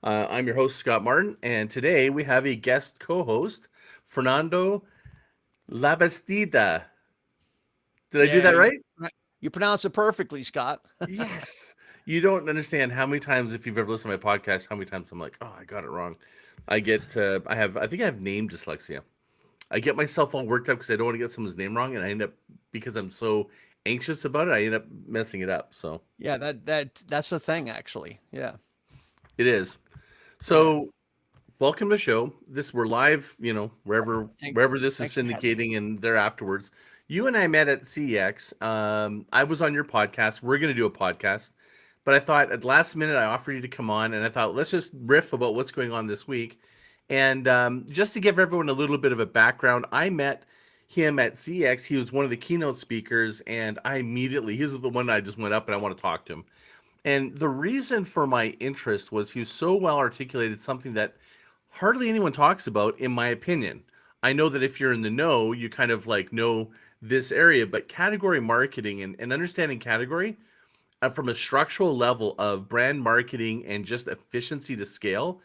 I'm your host, Scott Martin, and today we have a guest co host, Fernando Labastida. Did I do Yeah, that right? you pronounce it perfectly, Scott. Yes. You don't understand how many times, if you've ever listened to my podcast, how many times I'm like, oh, I got it wrong. I think I have name dyslexia. I get myself all worked up because I don't want to get someone's name wrong, and I end up, because I'm so anxious about it, I end up messing it up. So Yeah, that's a thing actually. Yeah, it is. yeah. So welcome to the show. We're live, Thank, wherever this is Thanks for having me. syndicating and there afterwards. You and I met at CX. I was on your podcast. We're going to do a podcast, but I thought at the last minute I offered you to come on, and I thought let's just riff about what's going on this week. And just to give everyone a little bit of a background, I met him at CX. He was one of the keynote speakers, and he was the one I just went up and I want to talk to him. And the reason for my interest was he was so well articulated, something that hardly anyone talks about, in my opinion. I know that if you're in the know, you kind of like know this area, but category marketing and understanding category from a structural level of brand marketing and just efficiency to scale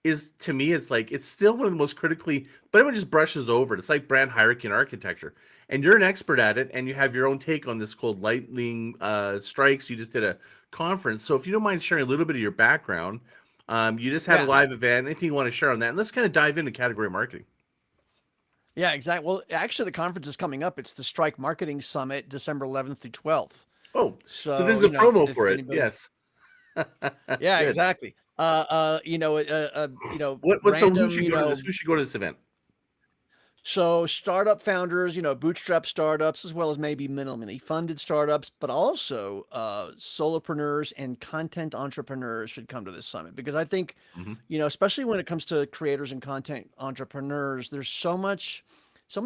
is, to me, it's like it's still one of the most critically, but everyone just brushes over it. It's like brand hierarchy and architecture, and you're an expert at it, and you have your own take on this called lightning strikes. You just did a conference, so if you don't mind sharing a little bit of your background, you just had a Yeah, live event. Anything you want to share on that? And let's kind of dive into category marketing. yeah, exactly. Well, actually, the conference is coming up. It's the Strike Marketing Summit, December 11th through 12th. Oh, so this So is a promo if for it. anybody, Yes. yeah, Good. exactly. What? So who Random, should go to this? Who should go to this event? So startup founders, bootstrap startups, as well as maybe minimally funded startups, but also solopreneurs and content entrepreneurs should come to this summit because I think, Hmm. especially when it comes to creators and content entrepreneurs, there's so much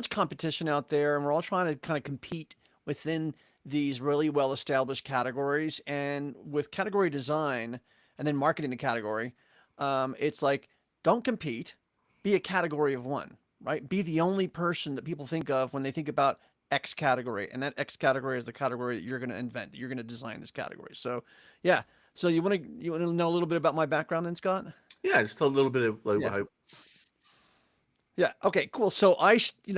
competition out there, and we're all trying to kind of compete within these really well established categories. And with category design and then marketing the category, it's like don't compete, be a category of one, right? Be the only person that people think of when they think about X category, and that X category is the category that you're going to invent. That you're going to design this category. So, yeah. So you want to know a little bit about my background, then, Scott? Yeah, just a little bit of like Yeah. how. Yeah. Okay. Cool. So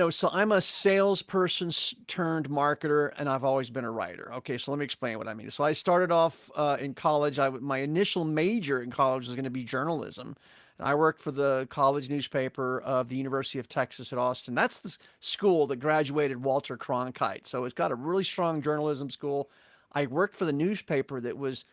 so I'm a salesperson turned marketer, and I've always been a writer. Okay. So let me explain what I mean. So I started off in college. My initial major in college was going to be journalism. And I worked for the college newspaper of the University of Texas at Austin. That's the school that graduated Walter Cronkite. So it's got a really strong journalism school. I worked for the newspaper that was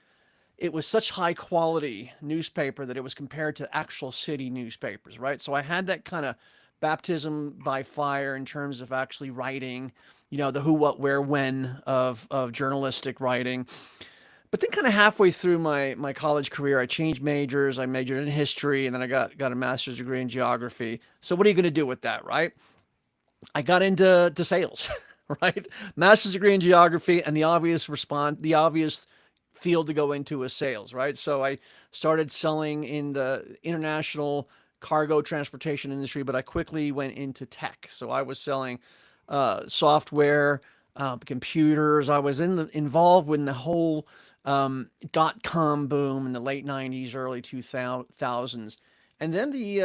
it was such high quality newspaper that it was compared to actual city newspapers, right? So I had that kind of baptism by fire in terms of actually writing, the who, what, where, when of journalistic writing. But then kind of halfway through my college career, I changed majors. I majored in history, and then I got a master's degree in geography. So what are you going to do with that, right? I got into sales, right? Master's degree in geography, and the obvious field to go into is sales, right? So I started selling in the international cargo transportation industry, but I quickly went into tech. So I was selling software, computers. I was involved with the whole dot-com boom in the late '90s, early 2000s, and then the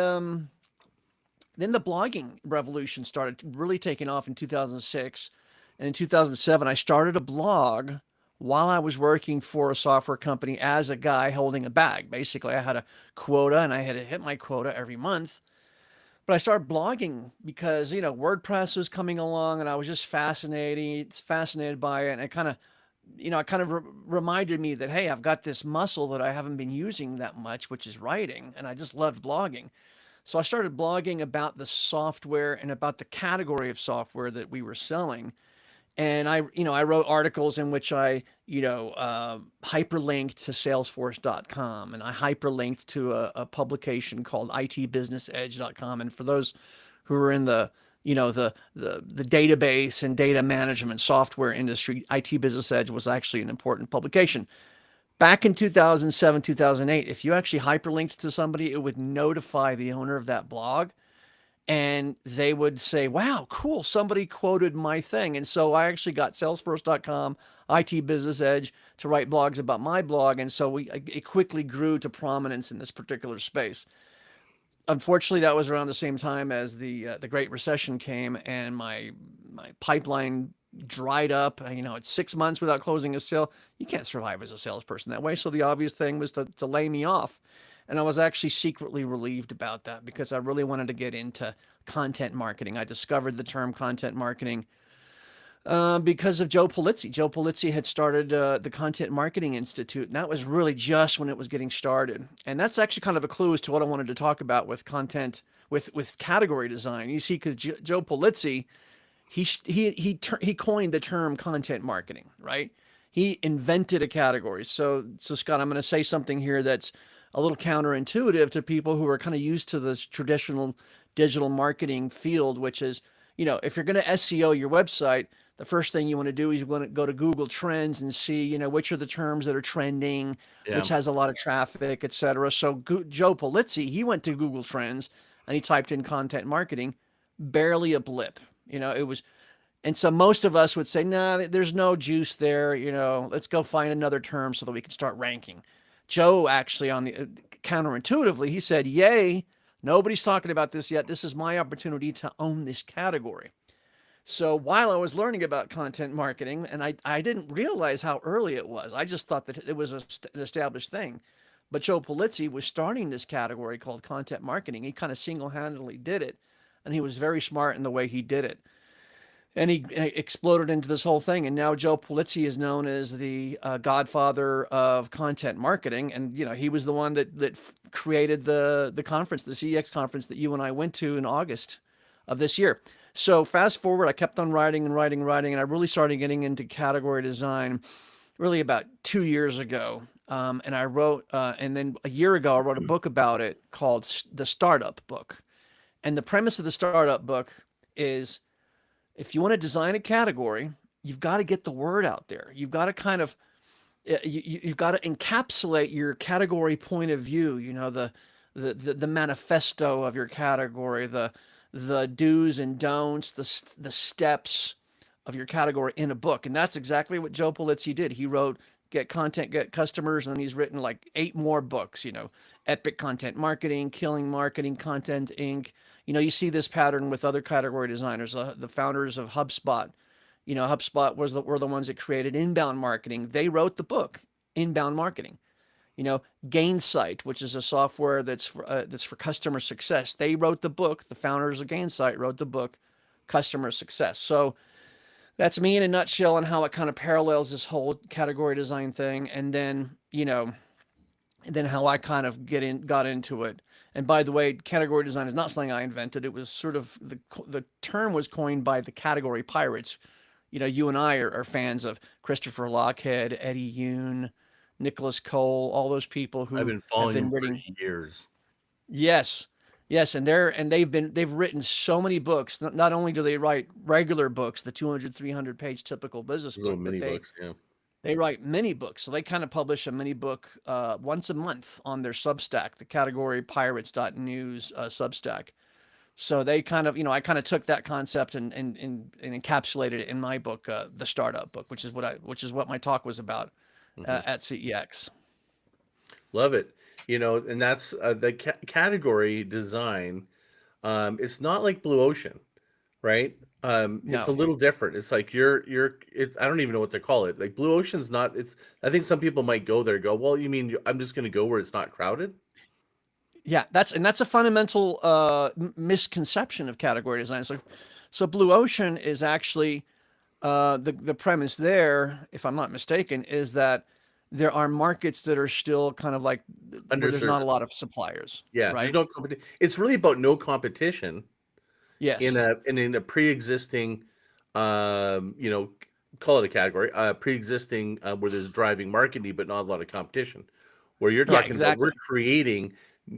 blogging revolution started really taking off in 2006. And in 2007, I started a blog while I was working for a software company as a guy holding a bag. Basically, I had a quota and I had to hit my quota every month. But I started blogging because, WordPress was coming along and I was just fascinated by it. And it kind of reminded me that, hey, I've got this muscle that I haven't been using that much, which is writing. And I just loved blogging. So I started blogging about the software and about the category of software that we were selling. And I wrote articles in which I, hyperlinked to Salesforce.com, and I hyperlinked to a publication called ITBusinessEdge.com. And for those who are in the database and data management software industry, IT Business Edge was actually an important publication. Back in 2007, 2008, if you actually hyperlinked to somebody, it would notify the owner of that blog, and they would say, wow, cool, somebody quoted my thing. And so I actually got salesforce.com, IT Business Edge to write blogs about my blog. And so it quickly grew to prominence in this particular space. Unfortunately, that was around the same time as the Great Recession came, and my pipeline dried up. It's 6 months without closing a sale. You can't survive as a salesperson that way. So the obvious thing was to lay me off. And I was actually secretly relieved about that because I really wanted to get into content marketing. I discovered the term content marketing because of Joe Polizzi. Joe Polizzi had started the Content Marketing Institute, and that was really just when it was getting started. And that's actually kind of a clue as to what I wanted to talk about with content, with category design. You see, because Joe Polizzi, he coined the term content marketing, right? He invented a category. So Scott, I'm going to say something here that's a little counterintuitive to people who are kind of used to this traditional digital marketing field, which is, if you're going to SEO your website, the first thing you want to do is you want to go to Google Trends and see, which are the terms that are trending, which Yeah. has a lot of traffic, et cetera. So Joe Polizzi, he went to Google Trends and he typed in content marketing, barely a blip. It was, and so most of us would say, nah, there's no juice there. Let's go find another term so that we can start ranking. Joe actually on the counterintuitively, he said, yay, nobody's talking about this yet. This is my opportunity to own this category. So while I was learning about content marketing, and I didn't realize how early it was, I just thought that it was an established thing. But Joe Polizzi was starting this category called content marketing. He kind of single-handedly did it, and he was very smart in the way he did it. And he exploded into this whole thing. And now Joe Polizzi is known as the godfather of content marketing. And he was the one that created the conference, the CEX conference that you and I went to in August of this year. So fast forward, I kept on writing and writing and writing, and I really started getting into category design really about 2 years ago. And I wrote, and then a year ago, I wrote a book about it called The Startup Book. And the premise of the Startup Book is, if you want to design a category, you've got to get the word out there. You've got to kind of, you've got to encapsulate your category point of view. The manifesto of your category, the do's and don'ts, the steps of your category in a book. And that's exactly what Joe Polizzi did. He wrote Get Content, Get Customers, and then he's written like 8 more books, Epic Content Marketing, Killing Marketing, Content Inc. You see this pattern with other category designers, the founders of HubSpot. HubSpot were the ones that created inbound marketing. They wrote the book, Inbound Marketing. Gainsight, which is a software that's for customer success. They wrote the book. The founders of Gainsight wrote the book, Customer Success. So that's me in a nutshell on how it kind of parallels this whole category design thing. And then, how I kind of got into it. And by the way, category design is not something I invented. It was sort of the term was coined by the category pirates. You and I are fans of Christopher Lochhead, Eddie Yoon, Nicholas Cole, all those people I've who been have following been him for writing. years. Yes, yes, and they've written so many books. Not only do they write regular books, the 200, 300 page typical business Those little book, but mini books, yeah. they write mini books. So they kind of publish a mini book once a month on their Substack, the category pirates.news Substack. So they kind of, I kind of took that concept and encapsulated it in my book, the Startup Book, which is what my talk was about Hmm. at CEX. Love it. And that's the category design. It's not like Blue Ocean, right? It's a No, little different. It's like I don't even know what to call it. Like Blue Ocean's not. I think some people might go there and go, well, you mean I'm just going to go where it's not crowded? yeah, that's a fundamental misconception of category design. So Blue Ocean is actually the premise there, if I'm not mistaken, is that there are markets that are still kind of like where there's not a Underserved. lot of suppliers, Yeah, there's right? no competition. It's really about no competition Yes. in a pre-existing, you know, call it a category, pre-existing where there's driving market need, but not a lot of competition. Where you're Yeah, talking about, we're exactly. creating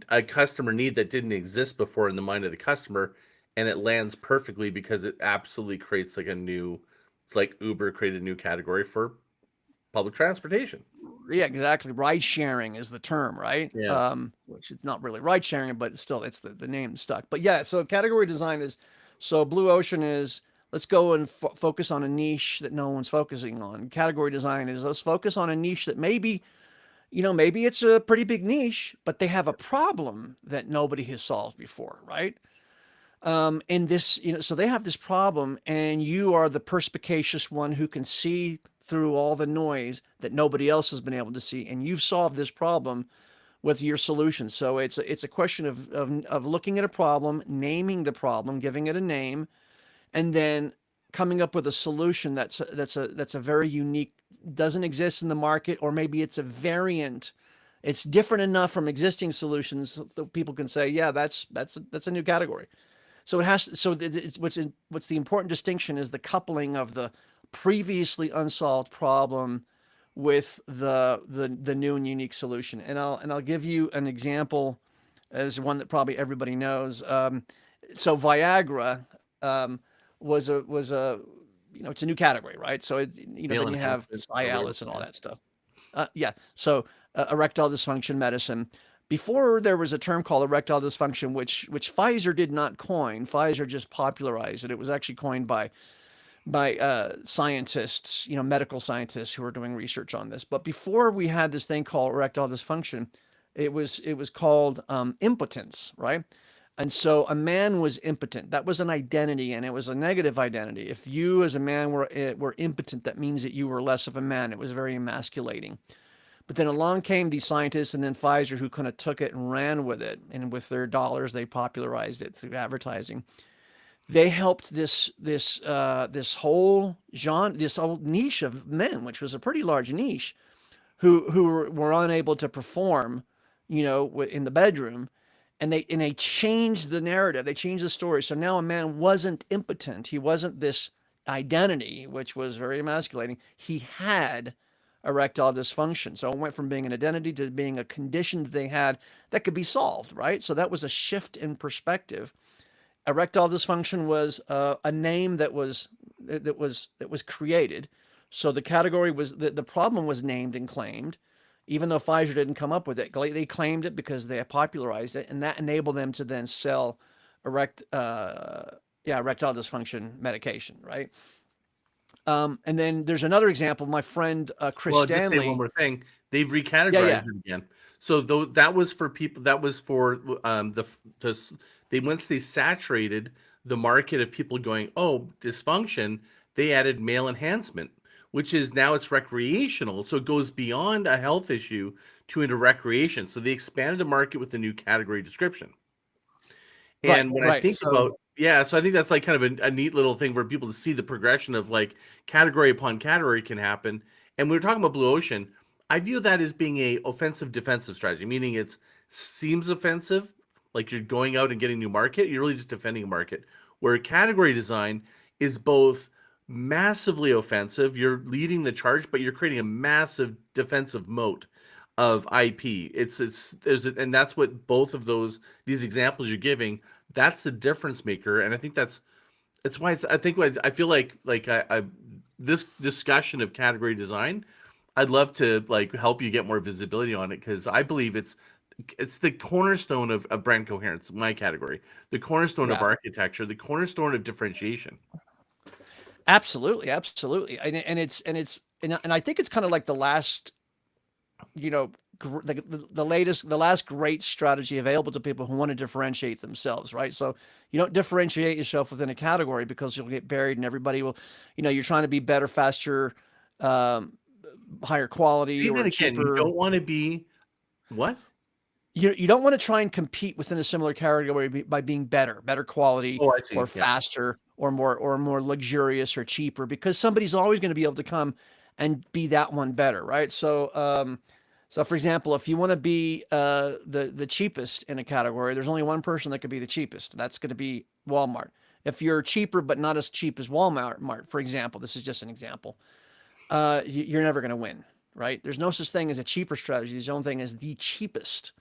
a customer need that didn't exist before in the mind of the customer, and it lands perfectly because it absolutely creates like a new. It's like Uber created a new category for public transportation. Yeah, exactly. Ride sharing is the term, right? Yeah. Which it's not really ride sharing, but still, it's the name stuck. But yeah, so category design is so blue ocean is let's go and focus on a niche that no one's focusing on. Category design is let's focus on a niche that maybe maybe it's a pretty big niche, but they have a problem that nobody has solved before, right? And this, so they have this problem, and you are the perspicacious one who can see through all the noise that nobody else has been able to see, and you've solved this problem with your solution. So it's a question of looking at a problem, naming the problem, giving it a name, and then coming up with a solution that's a very unique, doesn't exist in the market, or maybe it's a variant. It's different enough from existing solutions that people can say, yeah, that's a new category. So it has. So what's the important distinction is the coupling of the previously unsolved problem with the new and unique solution. And I'll give you an example as one that probably everybody knows. So Viagra was a it's a new category, right? So Male then you have enhancement or whatever. Cialis and all that stuff. Yeah. So erectile dysfunction medicine. Before there was a term called erectile dysfunction, which Pfizer did not coin. Pfizer just popularized it. It was actually coined by scientists, medical scientists who were doing research on this. But before we had this thing called erectile dysfunction, it was called impotence, right? And so a man was impotent. That was an identity, and it was a negative identity. If you, as a man, were impotent, that means that you were less of a man. It was very emasculating. But then along came these scientists, and then Pfizer, who kind of took it and ran with it, and with their dollars, they popularized it through advertising. They helped this whole genre, this whole niche of men, which was a pretty large niche, who were unable to perform, in the bedroom, and they changed the narrative. They changed the story. So now a man wasn't impotent. He wasn't this identity, which was very emasculating. He had erectile dysfunction. So it went from being an identity to being a condition that they had that could be solved, right? So that was a shift in perspective. Erectile dysfunction was a name that was created. So the category was the problem was named and claimed, even though Pfizer didn't come up with it. They claimed it because they popularized it, and that enabled them to then sell erectile dysfunction medication, right? And then there's another example. My friend Chris Well, Stanley. just say one more thing. They've Yeah, recategorized yeah. it again. So though that was for people, that was for they once they saturated the market of people going, oh, dysfunction, they added male enhancement, which is now it's recreational. So it goes beyond a health issue to into recreation. So they expanded the market with a new category description. Right, And when I right. think So about, yeah, so I think that's like kind of a neat little thing for people to see the progression of like category upon category can happen. And we were talking about blue ocean. I view that as being a offensive defensive strategy, meaning it seems offensive, like you're going out and getting new market. You're really just defending a market. Where category design is both massively offensive, you're leading the charge, but you're creating a massive defensive moat of IP. And that's what both of these examples you're giving. That's the difference maker, and I think that's why I feel like I this discussion of category design. I'd love to like help you get more visibility on it because I believe it's the cornerstone of brand coherence. My category, the cornerstone of yeah, architecture, the cornerstone of differentiation. absolutely, absolutely. And I think it's kind of like the last, the last great strategy available to people who want to differentiate themselves, right? So you don't differentiate yourself within a category because you'll get buried, and everybody will, you're trying to be better, faster, um, higher quality, Say or that again. You cheaper. don't want to be what? You don't want to try and compete within a similar category by being better quality, Oh, I or see. Yeah. faster, or more luxurious, or cheaper, because somebody's always going to be able to come and be that one better, right? So for example, if you want to be the cheapest in a category, there's only one person that could be the cheapest. That's going to be Walmart. If you're cheaper but not as cheap as Walmart, for example, this is just an example, you're never going to win, right? There's no such thing as a cheaper strategy. There's only thing as the cheapest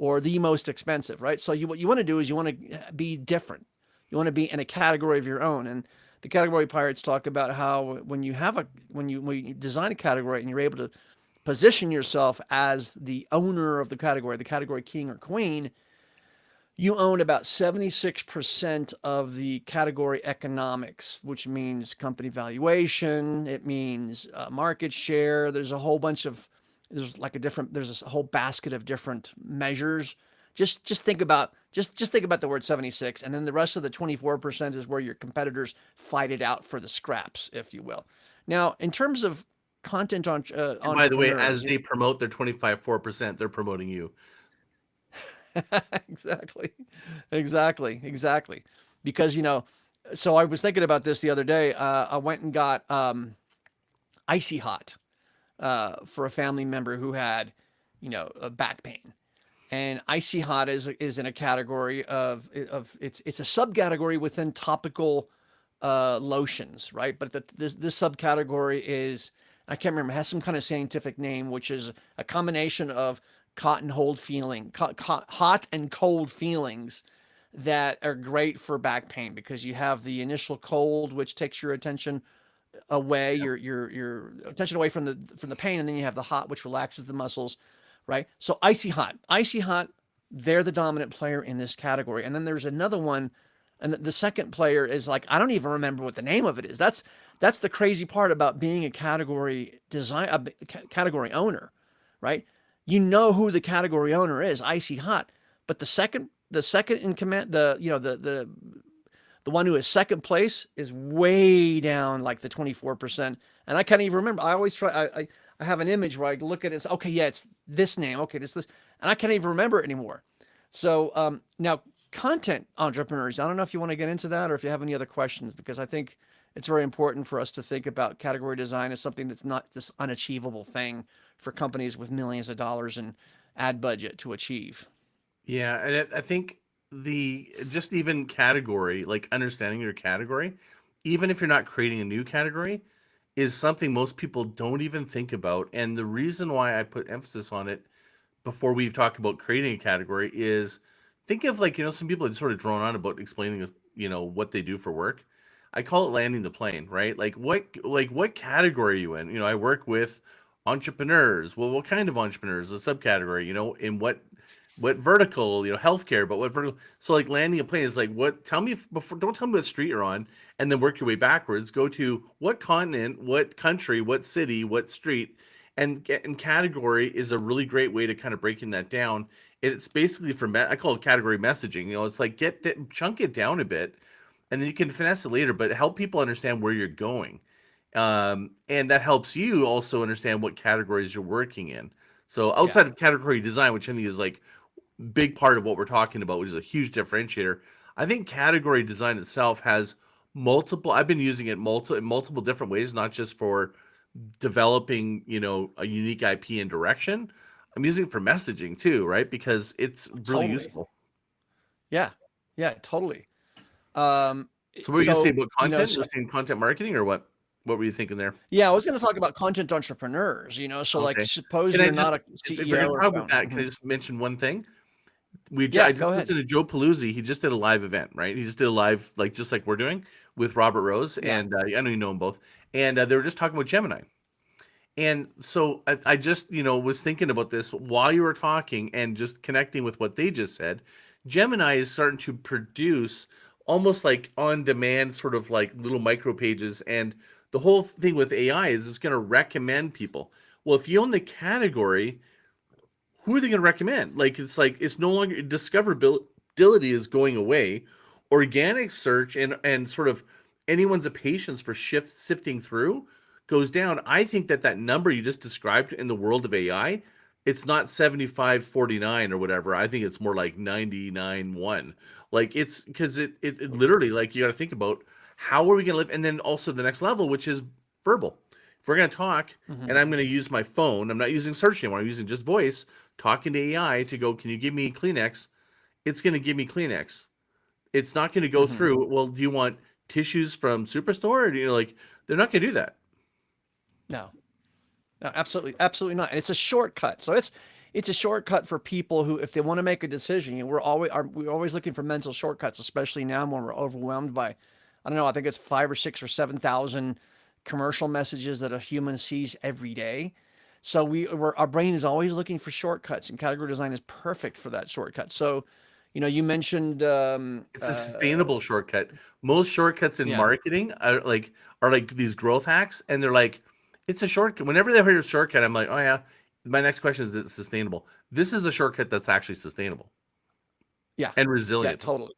or the most expensive, right? So what you want to do is you want to be different. You want to be in a category of your own. And the category pirates talk about how when you design a category and you're able to position yourself as the owner of the category king or queen, you own about 76% of the category economics, which means company valuation. It means market share. There's a whole basket of different measures. Just think about the word 76, and then the rest of the 24% is where your competitors fight it out for the scraps, if you will. Now, in terms of content And by the way, as entrepreneurs, they promote their 25.4%, they're promoting you. exactly, exactly. Because so I was thinking about this the other day. I went and got icy hot for a family member who had, a back pain. And icy hot is in a category of it's a subcategory within topical lotions, right? But this subcategory is, I can't remember, it has some kind of scientific name, which is a combination of hot and cold feelings that are great for back pain, because you have the initial cold, which takes your attention away, your attention away from the pain, and then you have the hot, which relaxes the muscles, right? So icy hot, they're the dominant player in this category. And then there's another one, and the second player is like, I don't even remember what the name of it is. That's the crazy part about being a category category owner, right? You know who the category owner is, icy hot, but the second in command, the one who is second place is way down, like the 24%. And I can't even remember. I always try, I have an image where I look at it and say, okay, yeah, it's this name. Okay, this, and I can't even remember it anymore. So now content entrepreneurs, I don't know if you want to get into that or if you have any other questions, because I think it's very important for us to think about category design as something that's not this unachievable thing for companies with millions of dollars in ad budget to achieve. Yeah, and I think just even category, like understanding your category, even if you're not creating a new category, is something most people don't even think about. And the reason why I put emphasis on it before we've talked about creating a category is think of, like, some people are sort of drawn on about explaining, what they do for work. I call it landing the plane, right? Like what category are you in? I work with entrepreneurs. Well, what kind of entrepreneurs? A subcategory, in what vertical, healthcare, but what vertical? So like landing a plane is like, what? Tell me before. Don't tell me what street you're on, and then work your way backwards. Go to what continent, what country, what city, what street, and category is a really great way to kind of breaking that down. It's basically I call it category messaging. It's like chunk it down a bit, and then you can finesse it later, but help people understand where you're going. And that helps you also understand what categories you're working in. So Yeah. outside of category design, which I think is like big part of what we're talking about, which is a huge differentiator, I think category design itself has multiple. I've been using it in multiple different ways, not just for developing, a unique IP and direction. I'm using it for messaging too, right? Because it's really Totally. useful. Yeah. Yeah, totally. Um, So what were you gonna say so, about you know, content? so You're saying content marketing or what? What were you thinking there? yeah, I was going to talk about content entrepreneurs, so like Okay. suppose Can I you're just, not a if we're CEO gonna or talk about founder. that, can I just mention one thing? I Yeah, just go ahead. listened to Joe Paluzzi. He just did a live event, right? He just did a live, like just like we're doing with Robert Rose, Yeah. and I know you know them both. And they were just talking about Gemini. And so I just, was thinking about this while you were talking and just connecting with what they just said. Gemini is starting to produce almost like on demand, sort of like little micro pages. And the whole thing with AI is it's going to recommend people. Well, if you own the category, who are they going to recommend? Like it's no longer discoverability is going away. Organic search and sort of anyone's patience for sifting through goes down. I think that number you just described in the world of AI, it's not 75-49 or whatever. I think it's more like 99-1. Like it's because it literally, like, you got to think about how are we going to live, and then also the next level, which is verbal. If we're going to talk, Hmm. and I'm going to use my phone, I'm not using search anymore. I'm using just voice, talking to AI to go, can you give me Kleenex? It's going to give me Kleenex. It's not going to go Hmm. through, well, do you want tissues from Superstore? Or do you, like, they're not going to do that. No, no, absolutely, absolutely not. And it's a shortcut. So it's a shortcut for people who, if they want to make a decision, we're always looking for mental shortcuts, especially now when we're overwhelmed by I don't know, I think it's 5 or 6 or 7,000 commercial messages that a human sees every day. So our brain is always looking for shortcuts, and category design is perfect for that shortcut. So, you mentioned, It's a sustainable shortcut. Most shortcuts in yeah, marketing are like these growth hacks, and they're like, it's a shortcut. Whenever they hear a shortcut, I'm like, oh yeah. My next question is it sustainable? This is a shortcut that's actually sustainable yeah, and yeah, resilient. totally.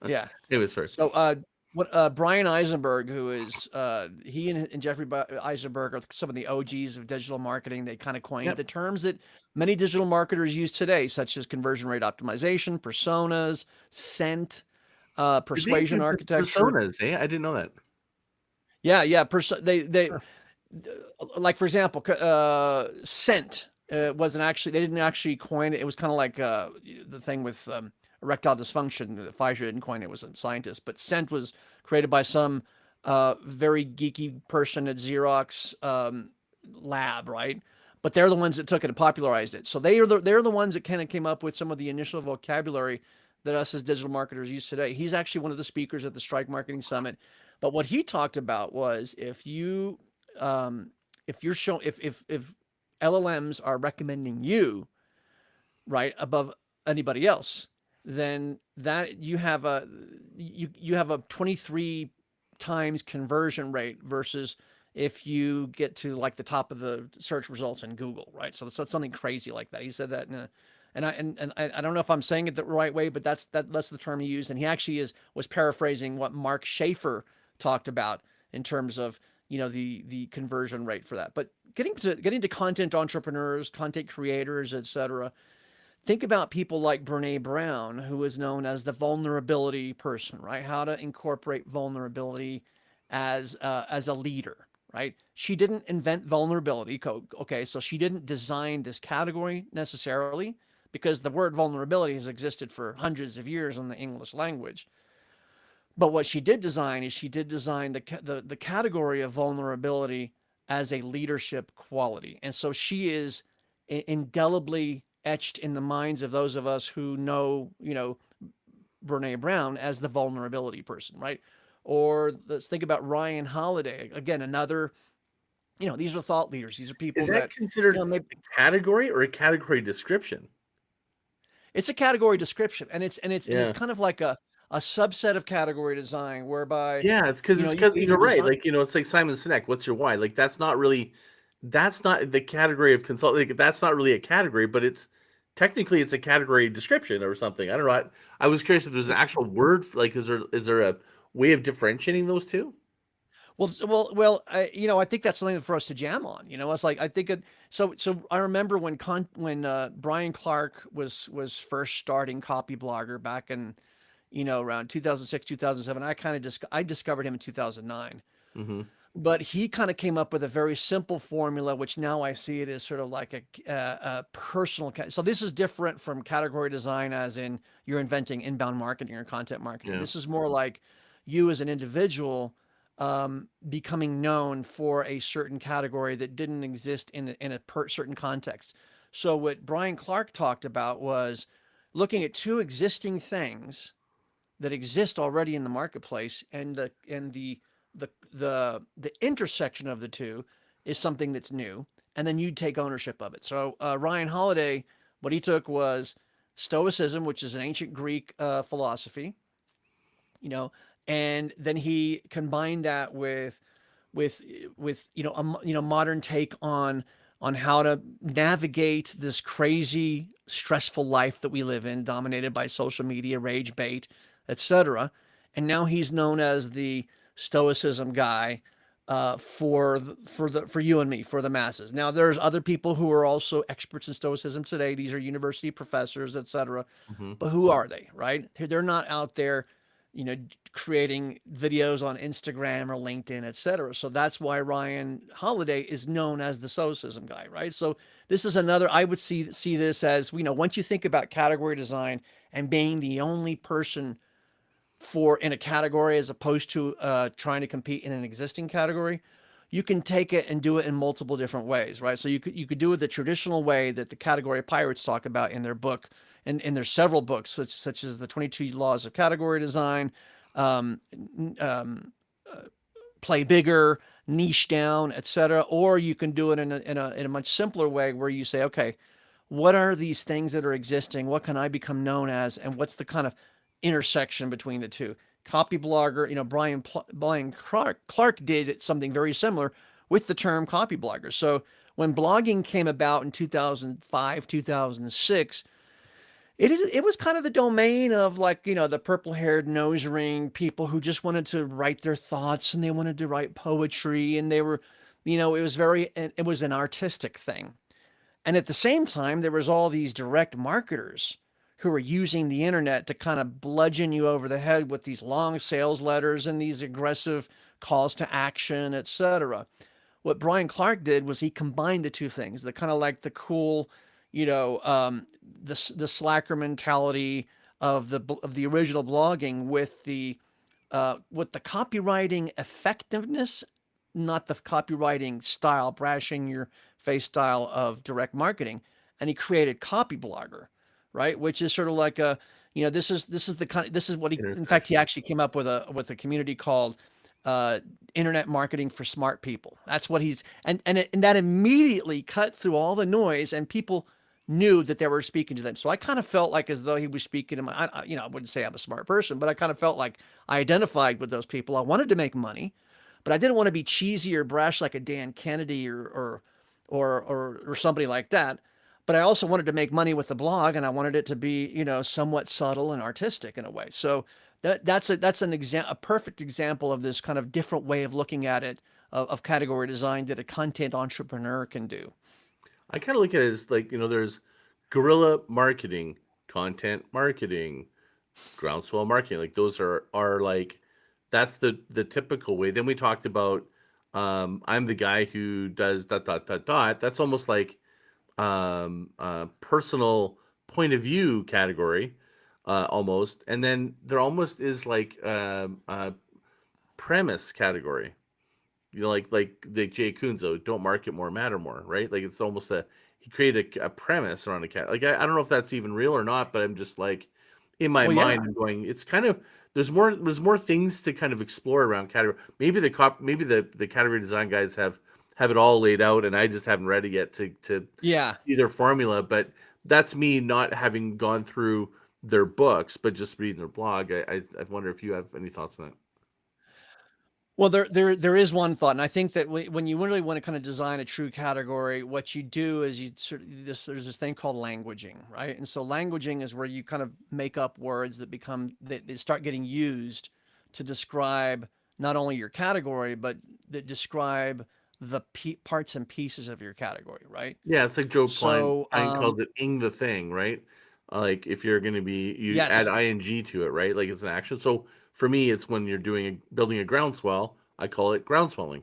Yeah. Anyway, sorry. So, what Brian Eisenberg, who is he and Jeffrey Eisenberg are some of the OGs of digital marketing. They kind of coined Yep. the terms that many digital marketers use today, such as conversion rate optimization, personas, scent, Did they persuasion do architecture. personas? Eh, I didn't know that. Yeah, yeah. They Huh. like, for example, scent wasn't actually, they didn't actually coin it. It was kind of like the thing with erectile dysfunction. Pfizer didn't coin it; it was a scientist. But scent was created by some very geeky person at Xerox lab, right? But they're the ones that took it and popularized it. So they're the ones that kind of came up with some of the initial vocabulary that us as digital marketers use today. He's actually one of the speakers at the Strike Marketing Summit. But what he talked about was, um, if you're showing, if LLMs are recommending you, right, above anybody else, then that you have a 23 times conversion rate versus if you get to like the top of the search results in Google, right? So it's something crazy like that. He said that in a, and I don't know if I'm saying it the right way, but that's the term he used, and he actually was paraphrasing what Mark Schaefer talked about in terms of, the conversion rate for that. But getting to content entrepreneurs, content creators, etc. Think about people like Brene Brown, who is known as the vulnerability person, right? How to incorporate vulnerability as a leader, right? She didn't invent vulnerability. Okay, so she didn't design this category necessarily, because the word vulnerability has existed for hundreds of years in the English language. But what she did design is she did design the category of vulnerability as a leadership quality, and so she is indelibly etched in the minds of those of us who know, Brene Brown as the vulnerability person, right? Or let's think about Ryan Holiday again, another. These are thought leaders. These are Is people that that, considered maybe a category or a category description? it's a category description, and it's Yeah. kind of like a subset of category design whereby, Yeah, it's you because can either you're right. design. Like, it's like Simon Sinek. What's your why? Like, that's not the category of consult. Like, that's not really a category, but it's technically it's a category description or something. I don't know. I was curious if there's an It's actual word. Like, is there a way of differentiating those two? well. I think that's something for us to jam on. It's like, I think it. So I remember when Brian Clark was first starting Copy Blogger back in, around 2006, 2007. I discovered him in 2009. Hmm. But he kind of came up with a very simple formula, which now I see it as sort of like a personal. So this is different from category design, as in you're inventing inbound marketing or content marketing. Yeah. This is more like you as an individual becoming known for a certain category that didn't exist in a certain context. So what Brian Clark talked about was looking at two existing things that exist already in the marketplace, and the intersection of the two is something that's new, and then you take ownership of it. So Ryan Holiday, what he took was Stoicism, which is an ancient Greek philosophy, you know, and then he combined that with a modern take on how to navigate this crazy stressful life that we live in, dominated by social media, rage bait, etc. And now he's known as the stoicism guy for you and me, for the masses. Now there's other people who are also experts in stoicism today. These are university professors, etc. Hmm. But who are they, right? They're not out there, creating videos on Instagram or LinkedIn, etc. So that's why Ryan Holiday is known as the stoicism guy, right? So this is another. I would see this as, once you think about category design and being the only person in a category, as opposed to trying to compete in an existing category, you can take it and do it in multiple different ways, right? So you could do it the traditional way that the category pirates talk about in their book, and there's several books such as the 22 Laws of Category Design, um, um, play bigger, niche down, etc. Or you can do it in a much simpler way where you say, okay, what are these things that are existing? What can I become known as? And what's the kind of intersection between the two? Copy blogger, Brian Clark did something very similar with the term copy blogger. So when blogging came about in 2005, 2006, it was kind of the domain of, like, the purple haired nose ring people who just wanted to write their thoughts, and they wanted to write poetry, and they were, it was an artistic thing. And at the same time, there was all these direct marketers who were using the internet to kind of bludgeon you over the head with these long sales letters and these aggressive calls to action, etc. What Brian Clark did was he combined the two things, the kind of like the cool, you know, um, the slacker mentality of the original blogging with the copywriting effectiveness, not the copywriting style, brashing your face style of direct marketing. And he created Copy Blogger, right? Which is sort of like this is what he, in fact, he Intersection. actually came up with a community called uh, Internet Marketing for Smart People. That's what he's, and that immediately cut through all the noise, and people knew that they were speaking to them. So I kind of felt like as though he was speaking to my, I wouldn't say I'm a smart person, but I kind of felt like I identified with those people. I wanted to make money, but I didn't want to be cheesy or brash like a Dan Kennedy or somebody like that. But I also wanted to make money with the blog, and I wanted it to be, somewhat subtle and artistic in a way. So that's a perfect example of this kind of different way of looking at it, of category design that a content entrepreneur can do. I kind of look at it as like, there's guerrilla marketing, content marketing, groundswell marketing. Like those are like that's the typical way. Then we talked about I'm the guy who does dot dot dot dot. That's almost like personal point of view category, almost. And then there almost is like premise category. Like the Jay Kunzo, don't market more, matter more, right? Like it's almost he created a premise around a cat. Like I don't know if that's even real or not, but I'm just like in my Well, yeah. mind, I'm going. It's kind of there's more things to kind of explore around category. Maybe the category design guys have it all laid out, and I just haven't read it yet to Yeah. see their formula. But that's me not having gone through their books, but just reading their blog. I wonder if you have any thoughts on that. Well, there is one thought, and I think that when you really want to kind of design a true category, what you do is you sort of there's this thing called languaging, right? And so languaging is where you kind of make up words that they start getting used to describe not only your category, but that describe the parts and pieces of your category, right? Yeah, it's like Joe So, Pine calls it "ing the thing," right? Like if you're going to be, you add yes, ing to it, right? Like it's an action. So for me, it's when you're building a groundswell. I call it groundswelling.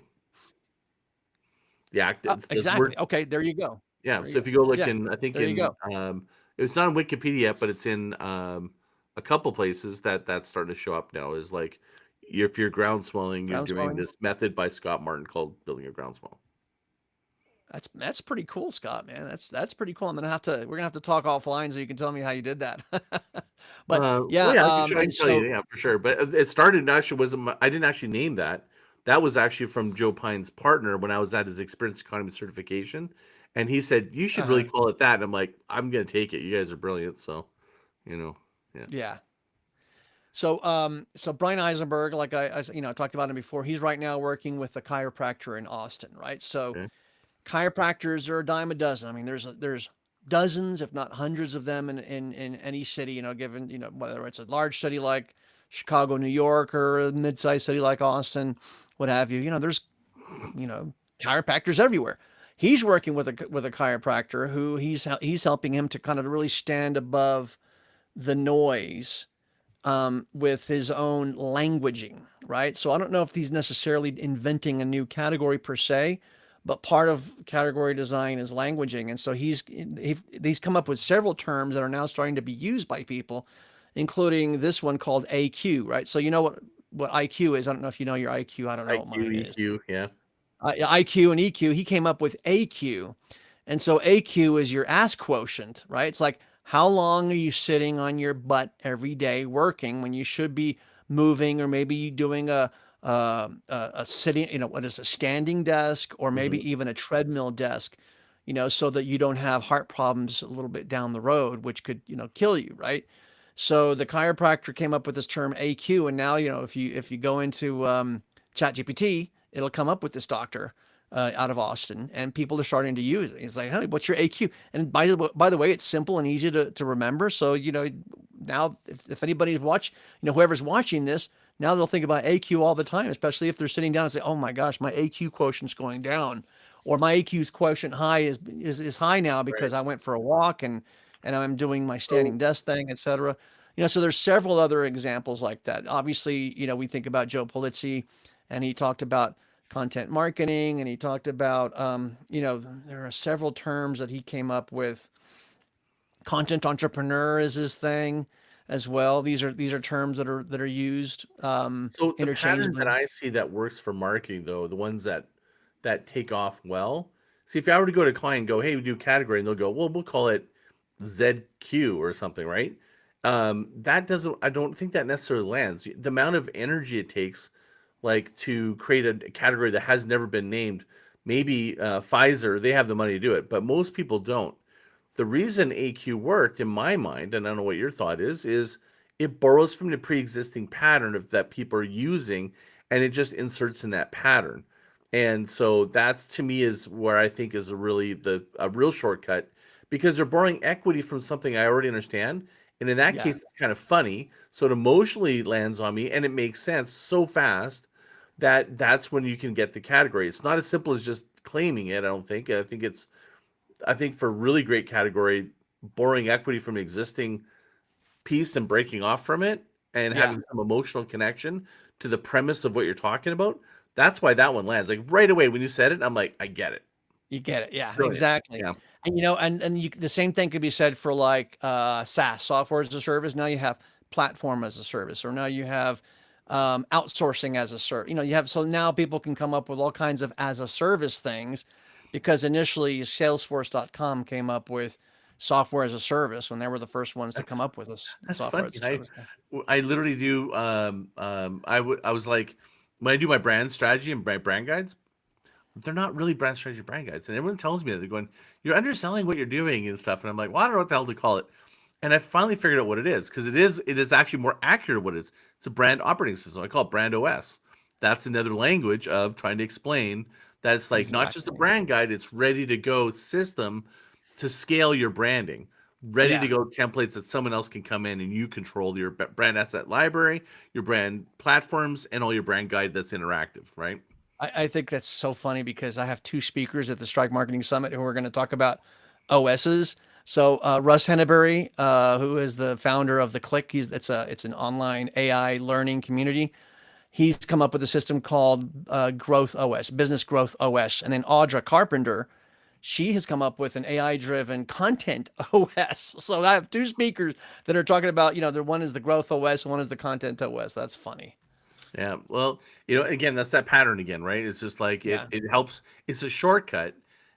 The act. It's the word. exactly. Okay, there you go. Yeah. There you So if go. you go look Yeah, in, I think there you in go. it's not in Wikipedia yet, but it's in a couple places that's starting to show up now. Is like if you're groundswelling, you're doing Groundswelling. this method by Scott Martin called building a groundswell. That's pretty cool, Scott, man. That's pretty cool. We're gonna have to talk offline so you can tell me how you did that. But Well, yeah, yeah, I can and tell you, so yeah, for sure. But it started actually wasn't I didn't actually name that. That was actually from Joe Pine's partner when I was at his experience economy certification, and he said you should really uh call it that. And I'm like, I'm gonna take it. You guys are brilliant. So, you know, yeah. yeah. So Brian Eisenberg, like I talked about him before, he's right now working with a chiropractor in Austin, right? So Okay. chiropractors are a dime a dozen. I mean, there's dozens, if not hundreds of them in any city, given, whether it's a large city like Chicago, New York, or a mid-sized city like Austin, what have you. There's, you know, chiropractors everywhere. He's working with a chiropractor who he's helping him to kind of really stand above the noise, with his own languaging, right? So I don't know if he's necessarily inventing a new category per se, but part of category design is languaging, and so he's come up with several terms that are now starting to be used by people, including this one called AQ, right? So you know what IQ is. I don't know if you know your IQ. I don't know what IQ, mine is. EQ, yeah. IQ and EQ. He came up with AQ, and so AQ is your ask quotient, right? It's like how long are you sitting on your butt every day working when you should be moving, or maybe you doing a sitting, what is a standing desk, or maybe Hmm. even a treadmill desk, so that you don't have heart problems a little bit down the road, which could, kill you, right? So the chiropractor came up with this term AQ, and now, if you go into ChatGPT, it'll come up with this doctor out of Austin, and people are starting to use it. It's like, hey, what's your AQ? And by the way, it's simple and easy to remember. So now if anybody's whoever's watching this, now they'll think about AQ all the time, especially if they're sitting down and say, oh my gosh, my AQ quotient's going down, or my AQ's quotient high is high now Right. because I went for a walk and I'm doing my So standing desk thing, etc. So there's several other examples like that. Obviously, we think about Joe Polizzi, and he talked about content marketing, and he talked about, there are several terms that he came up with. Content entrepreneur is his thing as well. These are terms that are used So the pattern that interchangeably. I see that works for marketing, though, the ones that take off well. See, if I were to go to a client and go, "Hey, we do category," and they'll go, "Well, we'll call it ZQ or something," right? That doesn't. I don't think that necessarily lands. The amount of energy it takes, like to create a category that has never been named. Maybe Pfizer, they have the money to do it, but most people don't. The reason AQ worked in my mind, and I don't know what your thought is it borrows from the pre-existing pattern of that people are using, and it just inserts in that pattern. And so that's to me is where I think is a real shortcut because they're borrowing equity from something I already understand. And in that Yeah, case, it's kind of funny. So it emotionally lands on me and it makes sense so fast that that's when you can get the category. It's not as simple as just claiming it, I don't think. I think for really great category, borrowing equity from an existing piece and breaking off from it and yeah, having some emotional connection to the premise of what you're talking about, that's why that one lands. Like right away when you said it, I'm like, I get it. you get it. Yeah, Brilliant. exactly. Yeah. And the same thing could be said for like SaaS, software as a service. Now you have platform as a service, or now you have outsourcing as a service. You have, so now people can come up with all kinds of as a service things, because initially Salesforce.com came up with software as a service when they were the first ones to come That's up with this that's software funny. as a service. I literally do I was like when I do my brand strategy and my brand guides, they're not really brand strategy brand guides. And everyone tells me that they're going, you're underselling what you're doing and stuff. And I'm like, well, I don't know what the hell to call it. And I finally figured out what it is because it is actually more accurate what it is. It's a brand operating system. I call it brand OS. That's another language of trying to explain that it's like not just a Exactly. brand guide, it's ready to go system to scale your branding. Ready to Yeah. go templates that someone else can come in and you control your brand asset library, your brand platforms, and all your brand guide that's interactive, right? I think that's so funny because I have two speakers at the Strike Marketing Summit who are going to talk about OSs. So Russ Henneberry, who is the founder of the Click, it's an online AI learning community. He's come up with a system called Growth OS, Business Growth OS, and then Audra Carpenter, she has come up with an AI-driven content OS. So I have two speakers that are talking about, the one is the Growth OS, and one is the Content OS. That's funny. Yeah. Well, again, that's that pattern again, right? It's just like it Yeah. it helps. It's a shortcut.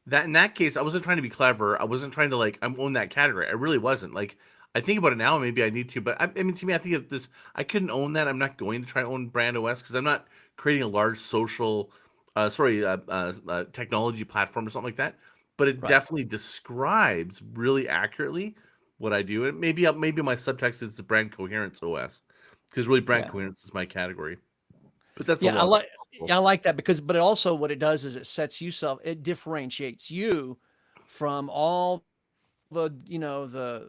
That in that case, I wasn't trying to be clever. I wasn't trying to like I'm own that category. I really wasn't. Like I think about it now, maybe I need to, but I mean to me, I think if this I couldn't own that. I'm not going to try to own brand OS because I'm not creating a large social technology platform or something like that. But it Right. definitely describes really accurately what I do. And maybe my subtext is the brand coherence OS because really brand Yeah. coherence is my category. But that's a Yeah, I long like goal. yeah, I like that because, but it also, what it does is it differentiates you from all the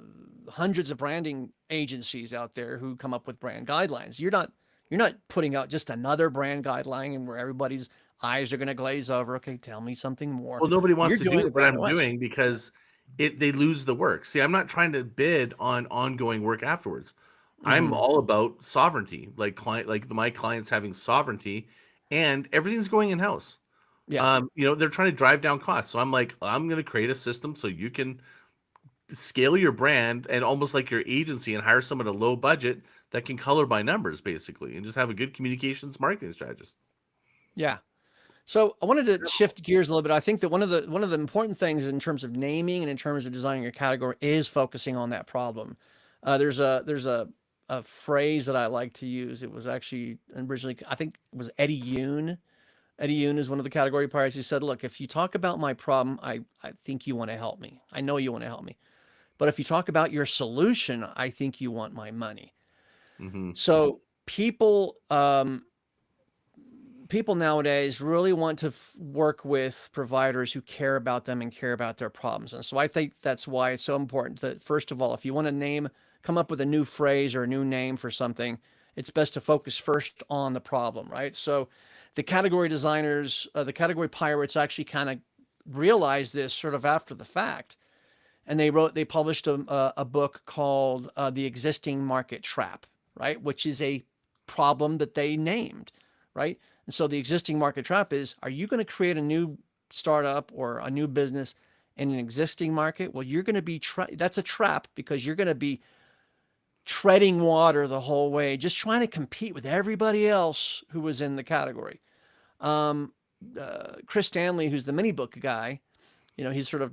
hundreds of branding agencies out there who come up with brand guidelines. You're not putting out just another brand guideline and where everybody's eyes are going to glaze over. Okay, tell me something more. Well, nobody You're wants to do doing what brand I'm OS. doing because they lose the work. See, I'm not trying to bid on ongoing work afterwards. I'm Hmm. all about sovereignty, like my clients having sovereignty, and everything's going in house. Yeah. They're trying to drive down costs. So I'm like, I'm going to create a system so you can scale your brand and almost like your agency and hire someone at a low budget that can color by numbers basically and just have a good communications marketing strategist. Yeah. So I wanted to shift gears a little bit. I think that one of the important things in terms of naming and in terms of designing your category is focusing on that problem. There's a a phrase that I like to use. It was actually originally, I think it was Eddie Yoon. Eddie Yoon is one of the category pirates. He said, "Look, if you talk about my problem, I think you want to help me. I know you want to help me. But if you talk about your solution, I think you want my money." Mm-hmm. So people nowadays really want to work with providers who care about them and care about their problems. And so I think that's why it's so important that, first of all, if you want to come up with a new phrase or a new name for something, it's best to focus first on the problem, right? So the category designers, the category pirates actually kind of realized this sort of after the fact. And they published a book called The Existing Market Trap, right? Which is a problem that they named, right? And so the existing market trap is, are you going to create a new startup or a new business in an existing market? Well, you're going to be, that's a trap, because you're going to be treading water the whole way, just trying to compete with everybody else who was in the category. Um, Chris Stanley, who's the mini book guy, he's sort of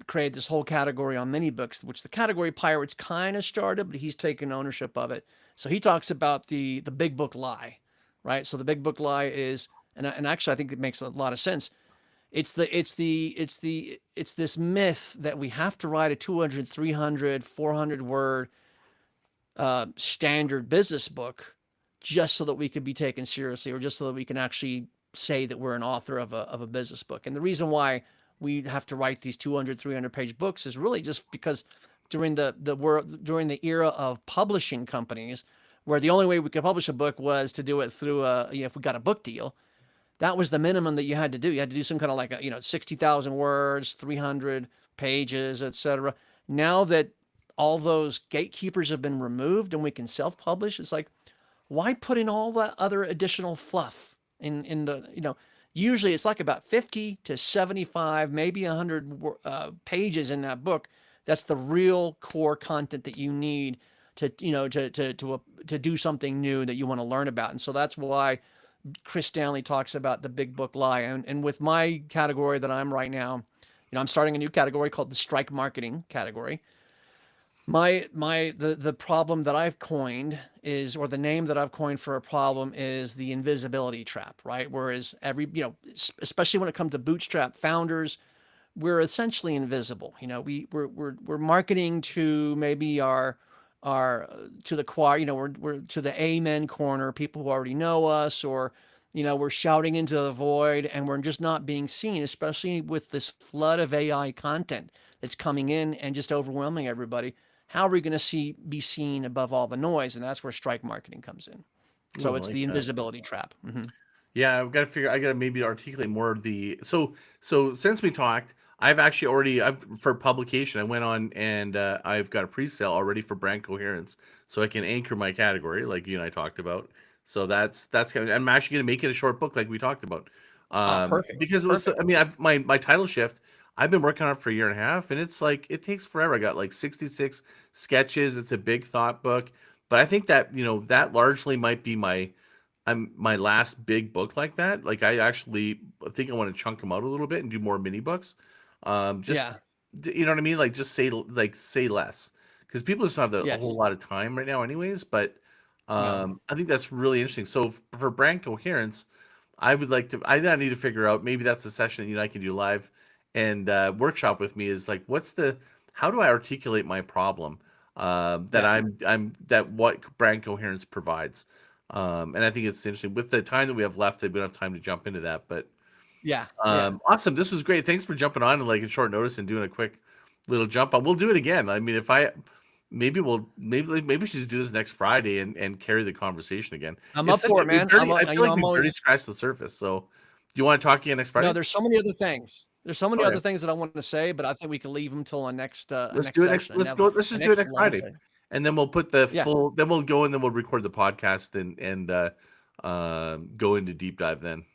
created this whole category on mini books, which the category pirates kind of started, but he's taken ownership of it. So he talks about the big book lie, right? So the big book lie is, and actually I think it makes a lot of sense. It's this myth that we have to write a 200, 300, 400 word standard business book just so that we could be taken seriously, or just so that we can actually say that we're an author of a business book. And the reason why we have to write these 200, 300 page books is really just because during the era of publishing companies, where the only way we could publish a book was to do it through if we got a book deal, that was the minimum that you had to do. You had to do some kind of like 60,000 words, 300 pages, etc. Now that all those gatekeepers have been removed and we can self-publish, it's like, why put in all that other additional fluff in the, usually it's like about 50 to 75, maybe 100 pages in that book. That's the real core content that you need to, to do something new that you want to learn about. And so that's why Chris Stanley talks about the big book lie. And with my category that I'm right now, I'm starting a new category called the strike marketing category. The problem that I've coined is, or the name that I've coined for a problem is the invisibility trap, right? Whereas especially when it comes to bootstrap founders, we're essentially invisible. We're marketing to maybe our to the choir, we're to the amen corner, people who already know us, or we're shouting into the void, and we're just not being seen, especially with this flood of AI content that's coming in and just overwhelming everybody. How are we going to be seen above all the noise? And that's where strike marketing comes in. Ooh, So I it's like the that. invisibility trap. Mm-hmm. Yeah, I've got to figure. I got to maybe articulate more of the. So since we talked, I've actually I've for publication. I went on and I've got a pre-sale already for brand coherence, so I can anchor my category like you and I talked about. So that's kind of, I'm actually going to make it a short book like we talked about, Perfect. because it was. I Perfect. mean, my title shift. I've been working on it for a year and a half, and it's like it takes forever. I got like 66 sketches. It's a big thought book, but I think that that largely might be my last big book like that. Like I actually think I want to chunk them out a little bit and do more mini books. Just Yeah. you know what I mean? Like just say less, because people just don't have a whole Yes. lot of time right now, anyways. But No. I think that's really interesting. So for brand coherence, I would like to. I need to figure out, maybe that's a session that you and I can do live and workshop with me. Is like, how do I articulate my problem? That Yeah. that what brand coherence provides. And I think it's interesting with the time that we have left. We don't have time to jump into that, but Yeah. Yeah. awesome. This was great. Thanks for jumping on and like in short notice and doing a quick little jump on. We'll do it again. I mean, if I maybe we should just do this next Friday and carry the conversation again. I'm It's up such for a it, we man. barely. I feel like I'm we barely always, scratched the surface. So, do you want to talk again next no, Friday? there's so many other things. There's so many Okay, other things that I want to say, but I think we can leave them till a let's next do it next. session, Let's a just do it next next live Friday, session. and then we'll put the Yeah. full. Then we'll go and then we'll record the podcast and go into deep dive then.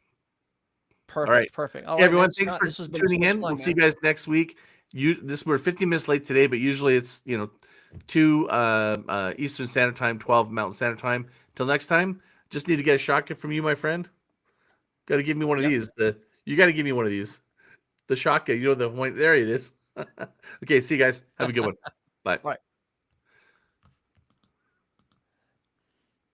All right. Perfect. Perfect. All Okay, right, everyone, man. thanks Scott, for this has been so tuning much in. We'll fun, see you man. guys next week. We're 15 minutes late today, but usually it's 2 Eastern Standard Time, 12 Mountain Standard Time. Till next time, just need to get a shotgun from you, my friend. Got to give me one of Yep. these. You got to give me one of these. The shotgun, the point. There it is. Okay, see you guys. Have a good one. Bye. All right.